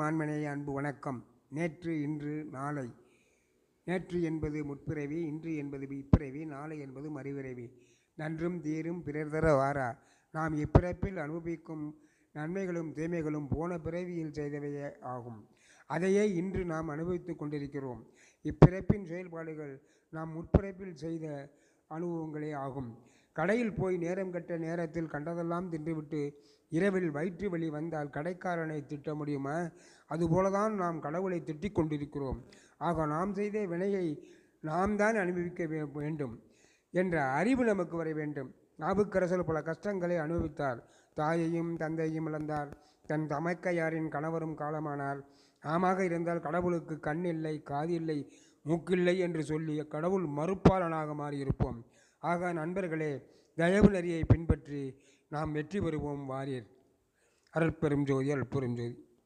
மான்மனே அன்பு வணக்கம். நேற்று இன்று நாளை. நேற்று என்பது முற்பிறவி, இன்று என்பது இப்பிறவி, நாளை என்பது மறுபிறவி. நன்றும் தீரும் பிறர் தர வாரா. நாம் இப்பிறப்பில் அனுபவிக்கும் நன்மைகளும் தீமைகளும் போன பிறவியில் செய்தவையே ஆகும். அதையே இன்று நாம் அனுபவித்து கொண்டிருக்கிறோம். இப்பிறப்பின் செயல்பாடுகள் நாம் முற்பிறப்பில் செய்த அனுபவங்களே ஆகும். கடையில் போய் நேரம் கட்ட நேரத்தில் கண்டதெல்லாம் தின்றுவிட்டு இரவில் வயிற்று வலி வந்தால் கடைக்காரனை திட்ட முடியுமா? அதுபோலதான் நாம் கடவுளை திட்டிக் கொண்டிருக்கிறோம். ஆக நாம் செய்த வினையை நாம் தான் அனுபவிக்க வேண்டும் என்ற அறிவு நமக்கு வர வேண்டும். நாவுக்கரசர் பல கஷ்டங்களை அனுபவித்தார். தாயையும் தந்தையும் இழந்தார். தன் தமக்கையாரின் கணவரும் காலமானார். ஆமாக இருந்தால் கடவுளுக்கு கண் இல்லை, காது இல்லை, மூக்கில்லை என்று சொல்லி கடவுள் மறுப்பாளனாக மாறியிருப்போம். ஆக நண்பர்களே, தயவு நெறியை பின்பற்றி நாம் வெற்றி பெறுவோம் வாரீர். அருட்பெரும் ஜோதி, அருட்பெரும் ஜோதி.